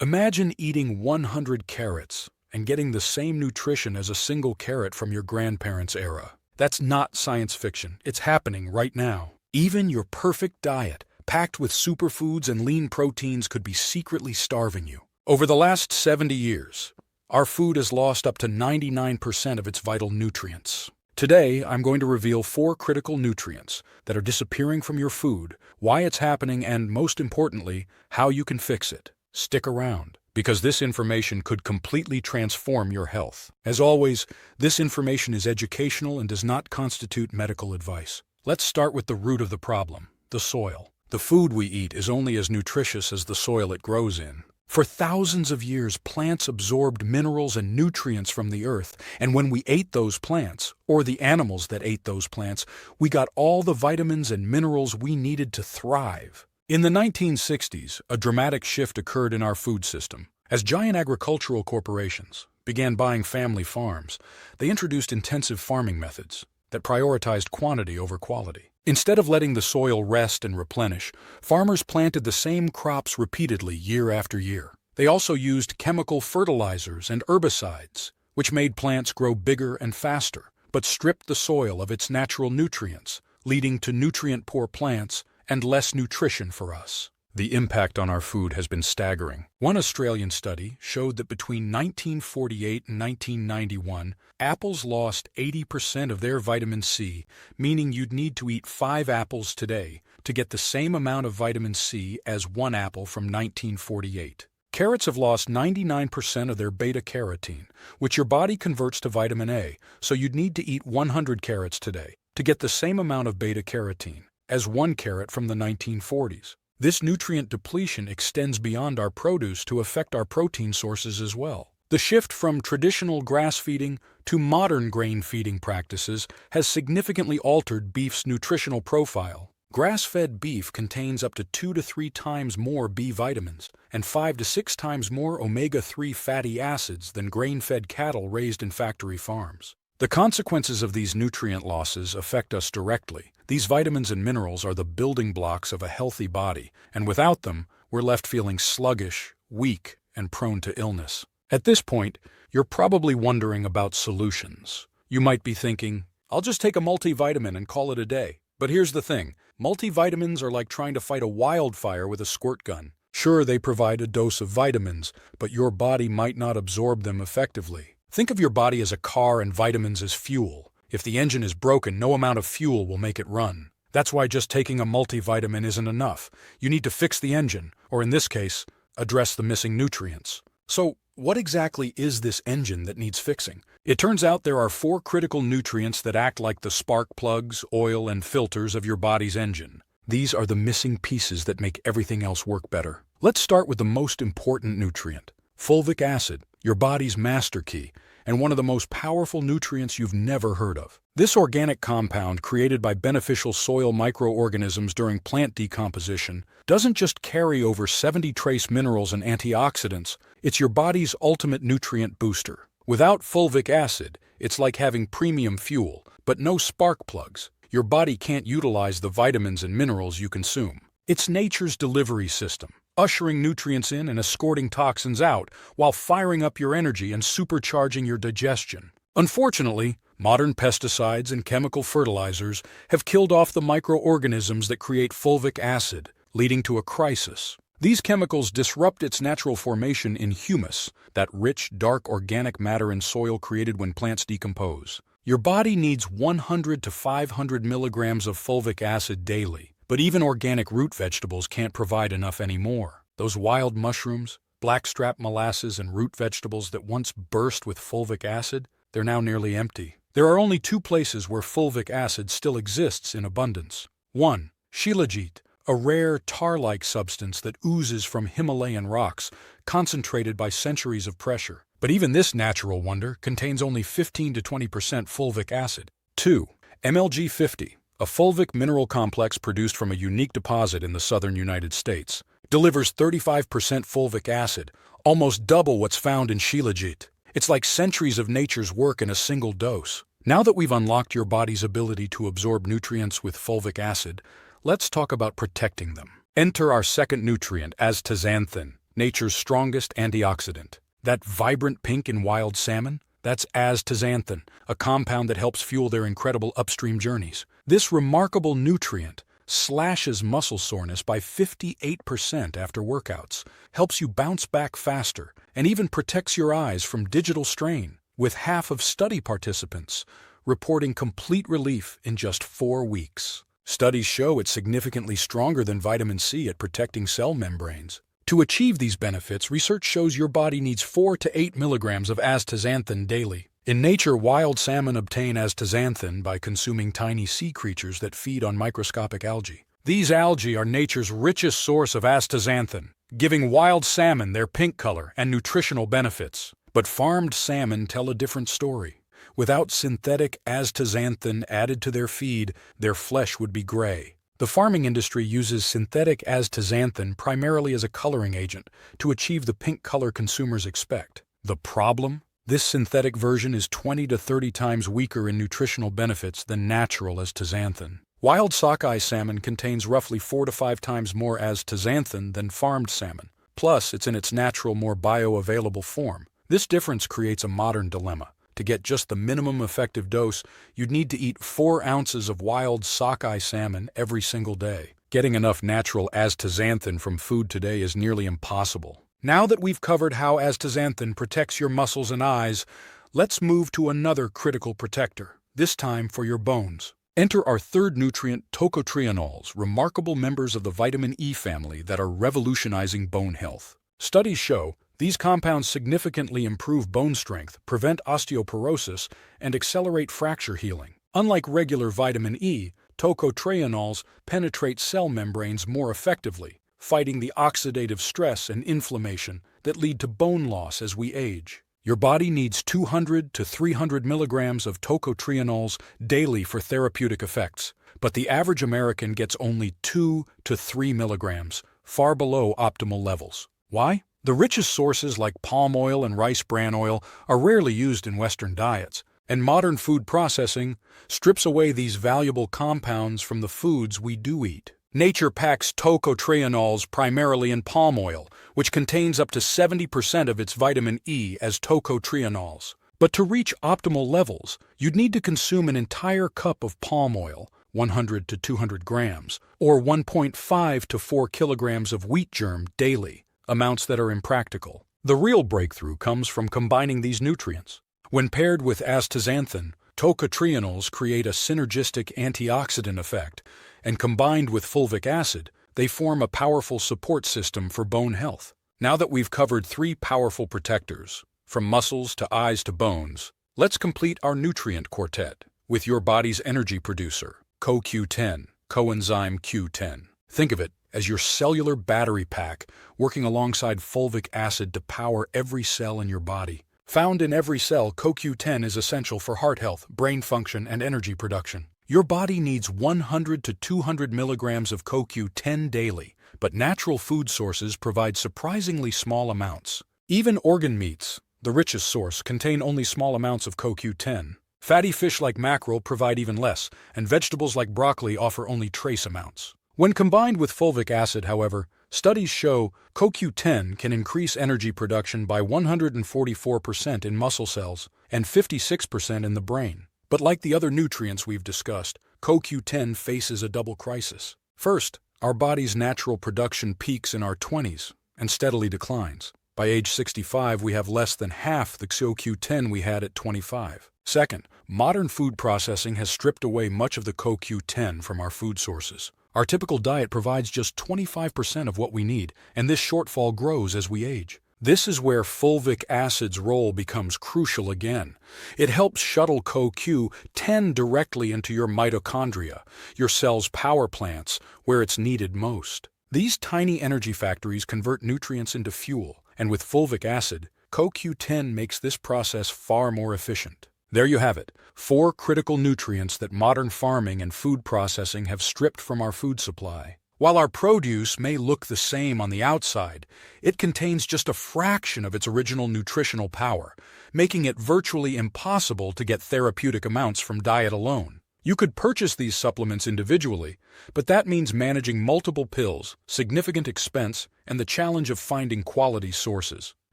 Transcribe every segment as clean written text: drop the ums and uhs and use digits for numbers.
Imagine eating 100 carrots and getting the same nutrition as a single carrot from your grandparents' era. That's not science fiction. It's happening right now. Even your perfect diet, packed with superfoods and lean proteins, could be secretly starving you. Over the last 70 years, our food has lost up to 99% of its vital nutrients. Today, I'm going to reveal 4 critical nutrients that are disappearing from your food, why it's happening, and most importantly, how you can fix it. Stick around, because this information could completely transform your health. As always, this information is educational and does not constitute medical advice. Let's start with the root of the problem, the soil. The food we eat is only as nutritious as the soil it grows in. For thousands of years, plants absorbed minerals and nutrients from the earth, and when we ate those plants, or the animals that ate those plants, we got all the vitamins and minerals we needed to thrive. In the 1960s, a dramatic shift occurred in our food system. As giant agricultural corporations began buying family farms, they introduced intensive farming methods that prioritized quantity over quality. Instead of letting the soil rest and replenish, farmers planted the same crops repeatedly year after year. They also used chemical fertilizers and herbicides, which made plants grow bigger and faster, but stripped the soil of its natural nutrients, leading to nutrient-poor plants and less nutrition for us. The impact on our food has been staggering. One Australian study showed that between 1948 and 1991, apples lost 80% of their vitamin C, meaning you'd need to eat 5 apples today to get the same amount of vitamin C as 1 apple from 1948. Carrots have lost 99% of their beta-carotene, which your body converts to vitamin A, so you'd need to eat 100 carrots today to get the same amount of beta-carotene as 1 carrot from the 1940s. This nutrient depletion extends beyond our produce to affect our protein sources as well. The shift from traditional grass feeding to modern grain feeding practices has significantly altered beef's nutritional profile. Grass-fed beef contains up to 2 to 3 times more B vitamins and 5 to 6 times more omega-3 fatty acids than grain-fed cattle raised in factory farms. The consequences of these nutrient losses affect us directly. These vitamins and minerals are the building blocks of a healthy body, and without them, we're left feeling sluggish, weak, and prone to illness. At this point, you're probably wondering about solutions. You might be thinking, I'll just take a multivitamin and call it a day. But here's the thing, multivitamins are like trying to fight a wildfire with a squirt gun. Sure, they provide a dose of vitamins, but your body might not absorb them effectively. Think of your body as a car and vitamins as fuel. If the engine is broken, no amount of fuel will make it run. That's why just taking a multivitamin isn't enough. You need to fix the engine, or in this case, address the missing nutrients. So, what exactly is this engine that needs fixing? It turns out there are 4 critical nutrients that act like the spark plugs, oil, and filters of your body's engine. These are the missing pieces that make everything else work better. Let's start with the most important nutrient, fulvic acid, your body's master key, and one of the most powerful nutrients you've never heard of. This organic compound, created by beneficial soil microorganisms during plant decomposition, doesn't just carry over 70 trace minerals and antioxidants, it's your body's ultimate nutrient booster. Without fulvic acid, it's like having premium fuel, but no spark plugs. Your body can't utilize the vitamins and minerals you consume. It's nature's delivery system, ushering nutrients in and escorting toxins out, while firing up your energy and supercharging your digestion. Unfortunately, modern pesticides and chemical fertilizers have killed off the microorganisms that create fulvic acid, leading to a crisis. These chemicals disrupt its natural formation in humus, that rich, dark organic matter in soil created when plants decompose. Your body needs 100 to 500 milligrams of fulvic acid daily. But even organic root vegetables can't provide enough anymore. Those wild mushrooms, blackstrap molasses, and root vegetables that once burst with fulvic acid, they're now nearly empty. There are only 2 places where fulvic acid still exists in abundance. 1. Shilajit, a rare tar-like substance that oozes from Himalayan rocks, concentrated by centuries of pressure. But even this natural wonder contains only 15 to 20% fulvic acid. 2. MLG50. A fulvic mineral complex produced from a unique deposit in the southern United States, delivers 35% fulvic acid, almost double what's found in Shilajit. It's like centuries of nature's work in a single dose. Now that we've unlocked your body's ability to absorb nutrients with fulvic acid, let's talk about protecting them. Enter our second nutrient, astaxanthin, nature's strongest antioxidant. That vibrant pink in wild salmon? That's astaxanthin, a compound that helps fuel their incredible upstream journeys. This remarkable nutrient slashes muscle soreness by 58% after workouts, helps you bounce back faster, and even protects your eyes from digital strain, with half of study participants reporting complete relief in just 4 weeks. Studies show it's significantly stronger than vitamin C at protecting cell membranes. To achieve these benefits, research shows your body needs 4 to 8 milligrams of astaxanthin daily. In nature, wild salmon obtain astaxanthin by consuming tiny sea creatures that feed on microscopic algae. These algae are nature's richest source of astaxanthin, giving wild salmon their pink color and nutritional benefits. But farmed salmon tell a different story. Without synthetic astaxanthin added to their feed, their flesh would be gray. The farming industry uses synthetic astaxanthin primarily as a coloring agent to achieve the pink color consumers expect. The problem? This synthetic version is 20 to 30 times weaker in nutritional benefits than natural astaxanthin. Wild sockeye salmon contains roughly 4 to 5 times more astaxanthin than farmed salmon. Plus, it's in its natural, more bioavailable form. This difference creates a modern dilemma. To get just the minimum effective dose, you'd need to eat 4 ounces of wild sockeye salmon every single day. Getting enough natural astaxanthin from food today is nearly impossible. Now that we've covered how astaxanthin protects your muscles and eyes, let's move to another critical protector, this time for your bones. Enter our third nutrient, tocotrienols, remarkable members of the vitamin E family that are revolutionizing bone health. Studies show these compounds significantly improve bone strength, prevent osteoporosis, and accelerate fracture healing. Unlike regular vitamin E, tocotrienols penetrate cell membranes more effectively, fighting the oxidative stress and inflammation that lead to bone loss as we age. Your body needs 200 to 300 milligrams of tocotrienols daily for therapeutic effects, but the average American gets only 2 to 3 milligrams, far below optimal levels. Why? The richest sources like palm oil and rice bran oil are rarely used in Western diets, and modern food processing strips away these valuable compounds from the foods we do eat. Nature packs tocotrienols primarily in palm oil, which contains up to 70% of its vitamin E as tocotrienols. But to reach optimal levels, you'd need to consume an entire cup of palm oil, 100 to 200 grams, or 1.5 to 4 kilograms of wheat germ daily, amounts that are impractical. The real breakthrough comes from combining these nutrients. When paired with astaxanthin, tocotrienols create a synergistic antioxidant effect, and combined with fulvic acid, they form a powerful support system for bone health. Now that we've covered 3 powerful protectors, from muscles to eyes to bones, let's complete our nutrient quartet with your body's energy producer, CoQ10, coenzyme Q10. Think of it as your cellular battery pack working alongside fulvic acid to power every cell in your body. Found in every cell, CoQ10 is essential for heart health, brain function, and energy production. Your body needs 100 to 200 milligrams of CoQ10 daily, but natural food sources provide surprisingly small amounts. Even organ meats, the richest source, contain only small amounts of CoQ10. Fatty fish like mackerel provide even less, and vegetables like broccoli offer only trace amounts. When combined with fulvic acid, however, studies show CoQ10 can increase energy production by 144% in muscle cells and 56% in the brain. But like the other nutrients we've discussed, CoQ10 faces a double crisis. First, our body's natural production peaks in our 20s and steadily declines. By age 65, we have less than half the CoQ10 we had at 25. Second, modern food processing has stripped away much of the CoQ10 from our food sources. Our typical diet provides just 25% of what we need, and this shortfall grows as we age. This is where fulvic acid's role becomes crucial again. It helps shuttle CoQ10 directly into your mitochondria, your cell's power plants, where it's needed most. These tiny energy factories convert nutrients into fuel, and with fulvic acid, CoQ10 makes this process far more efficient. There you have it, 4 critical nutrients that modern farming and food processing have stripped from our food supply. While our produce may look the same on the outside, it contains just a fraction of its original nutritional power, making it virtually impossible to get therapeutic amounts from diet alone. You could purchase these supplements individually, but that means managing multiple pills, significant expense, and the challenge of finding quality sources.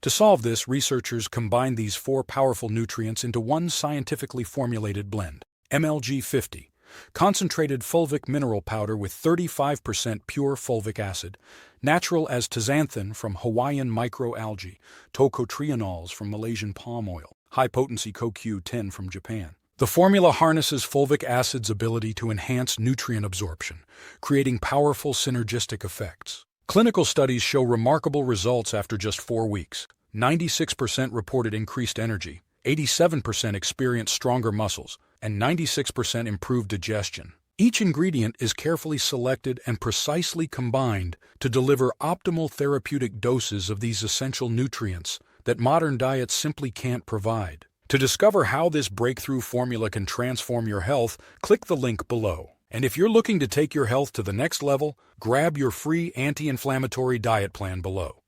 To solve this, researchers combined these four powerful nutrients into one scientifically formulated blend. MLG50, concentrated fulvic mineral powder with 35% pure fulvic acid, natural as astaxanthin from Hawaiian microalgae, tocotrienols from Malaysian palm oil, high-potency CoQ10 from Japan. The formula harnesses fulvic acid's ability to enhance nutrient absorption, creating powerful synergistic effects. Clinical studies show remarkable results after just 4 weeks. 96% reported increased energy, 87% experienced stronger muscles, and 96% improved digestion. Each ingredient is carefully selected and precisely combined to deliver optimal therapeutic doses of these essential nutrients that modern diets simply can't provide. To discover how this breakthrough formula can transform your health, click the link below. And if you're looking to take your health to the next level, grab your free anti-inflammatory diet plan below.